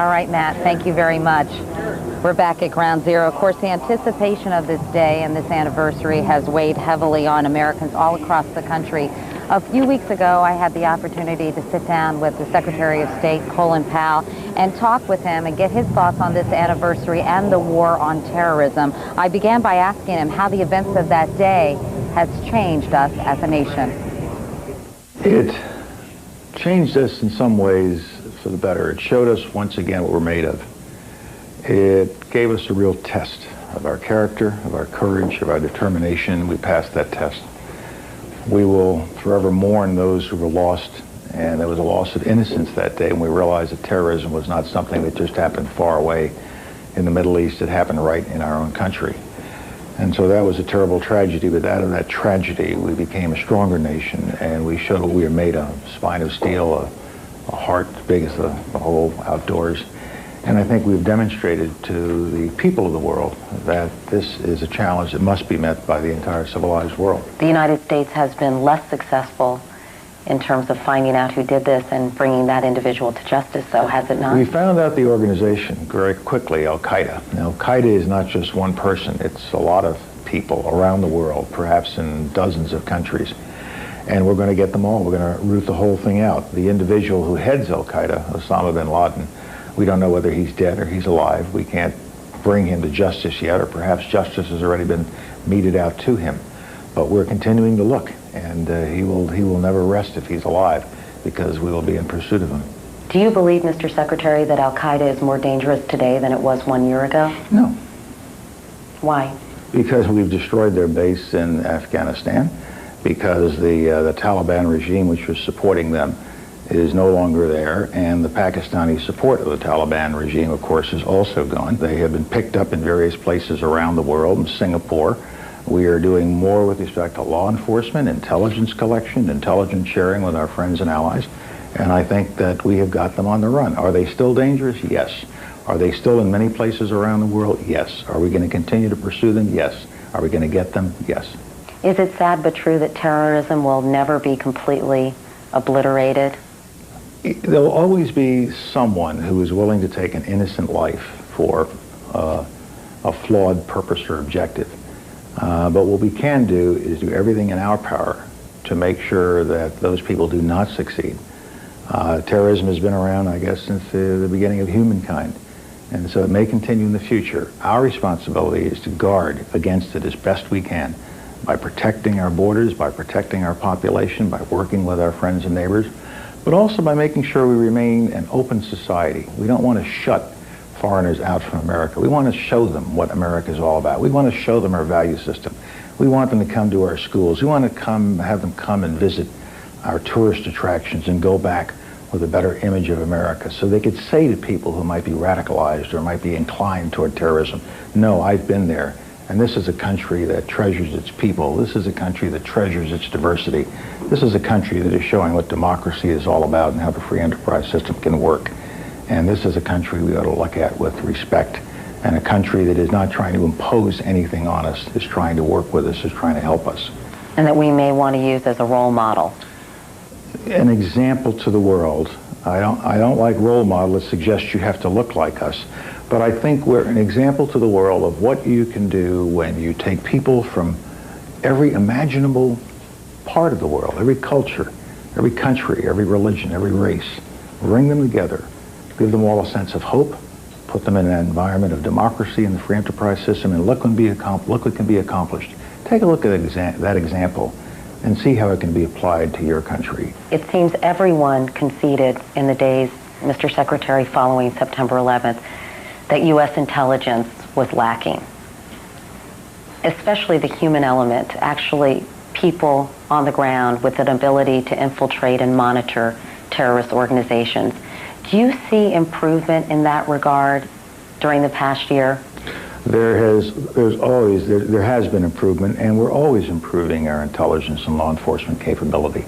All right, Matt, thank you very much. We're back at Ground Zero. Of course, the anticipation of this day and this anniversary has weighed heavily on Americans all across the country. A few weeks ago, I had the opportunity to sit down with the Secretary of State, Colin Powell, and talk with him and get his thoughts on this anniversary and the war on terrorism. I began by asking him how the events of that day has changed us as a nation. It changed us in some ways for the better. It showed us once again what we're made of. It gave us a real test of our character, of our courage, of our determination. We passed that test. We will forever mourn those who were lost, and there was a loss of innocence that day, and we realized that terrorism was not something that just happened far away in the Middle East. It happened right in our own country. And so that was a terrible tragedy, but out of that tragedy, we became a stronger nation, and we showed what we were made of: spine of steel, a heart as big as the whole outdoors. And I think we've demonstrated to the people of the world that this is a challenge that must be met by the entire civilized world. The United States has been less successful in terms of finding out who did this and bringing that individual to justice, though, has it not? We found out the organization very quickly, Al-Qaeda. Now, Al-Qaeda is not just one person. It's a lot of people around the world, perhaps in dozens of countries. And we're going to get them all. We're going to root the whole thing out. The individual who heads Al-Qaeda, Osama bin Laden, we don't know whether he's dead or he's alive. We can't bring him to justice yet, or perhaps justice has already been meted out to him. But we're continuing to look, and he will never rest if he's alive, because we will be in pursuit of him. Do you believe, Mr. Secretary, that Al-Qaeda is more dangerous today than it was 1 year ago? No. Why? Because we've destroyed their base in Afghanistan, because the Taliban regime, which was supporting them, is no longer there, and the Pakistani support of the Taliban regime, of course, is also gone. They have been picked up in various places around the world. In Singapore, we are doing more with respect to law enforcement, intelligence collection, intelligence sharing with our friends and allies, and I think that we have got them on the run. Are they still dangerous? Yes. Are they still in many places around the world? Yes. Are we going to continue to pursue them? Yes. Are we going to get them? Yes. Is it sad but true that terrorism will never be completely obliterated? There'll always be someone who is willing to take an innocent life for a flawed purpose or objective. But what we can do is do everything in our power to make sure that those people do not succeed. Terrorism has been around, I guess, since the beginning of humankind. And so it may continue in the future. Our responsibility is to guard against it as best we can by protecting our borders, by protecting our population, by working with our friends and neighbors, but also by making sure we remain an open society. We don't want to shut foreigners out from America. We want to show them what America is all about. We want to show them our value system. We want them to come to our schools. We want to have them come and visit our tourist attractions and go back with a better image of America, so they could say to people who might be radicalized or might be inclined toward terrorism, no, I've been there, and this is a country that treasures its people. This is a country that treasures its diversity. This is a country that is showing what democracy is all about and how the free enterprise system can work. And this is a country we ought to look at with respect, and a country that is not trying to impose anything on us, is trying to work with us, is trying to help us. And that we may want to use as a role model. An example to the world. I don't like role model that suggests you have to look like us, but I think we're an example to the world of what you can do when you take people from every imaginable part of the world, every culture, every country, every religion, every race, bring them together, give them all a sense of hope, put them in an environment of democracy and the free enterprise system, and look what can be accomplished. Take a look at that example and see how it can be applied to your country. It seems everyone conceded in the days, Mr. Secretary, following September 11th, that U.S. intelligence was lacking, especially the human element, actually people on the ground with an ability to infiltrate and monitor terrorist organizations. Do you see improvement in that regard during the past year? There has been improvement, and we're always improving our intelligence and law enforcement capability.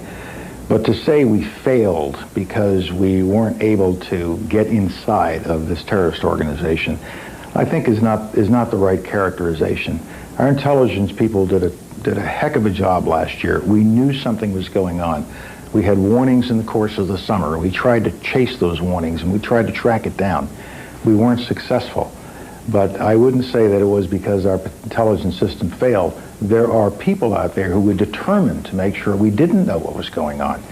But to say we failed because we weren't able to get inside of this terrorist organization, I think is not the right characterization. Our intelligence people did a heck of a job last year. We knew something was going on. We had warnings in the course of the summer. We tried to chase those warnings, and we tried to track it down. We weren't successful. But I wouldn't say that it was because our intelligence system failed. There are people out there who were determined to make sure we didn't know what was going on.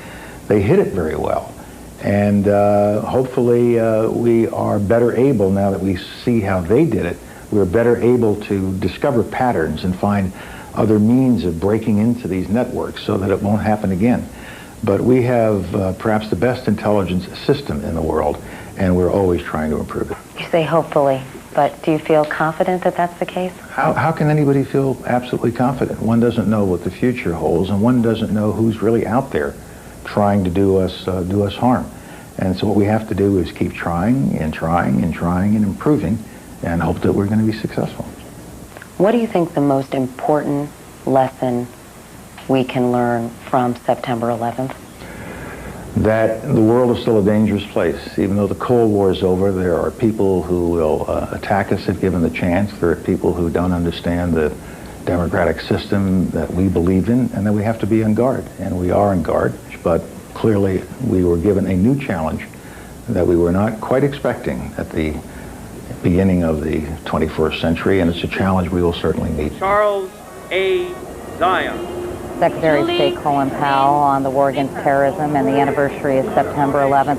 They hid it very well. And hopefully we are better able, now that we see how they did it, we're better able to discover patterns and find other means of breaking into these networks so that it won't happen again. But we have perhaps the best intelligence system in the world, and we're always trying to improve it. You say hopefully, but do you feel confident that that's the case? How can anybody feel absolutely confident? One doesn't know what the future holds, and one doesn't know who's really out there trying to do us harm. And so what we have to do is keep trying and trying and trying and improving, and hope that we're going to be successful. What do you think the most important lesson we can learn from September 11th? That the world is still a dangerous place. Even though the Cold War is over, there are people who will attack us if given the chance. There are people who don't understand the democratic system that we believe in, and that we have to be on guard. And we are on guard, but clearly we were given a new challenge that we were not quite expecting at the beginning of the 21st century, and it's a challenge we will certainly meet. Charles A. Zion. Secretary of State Colin Powell on the war against terrorism and the anniversary of September 11th.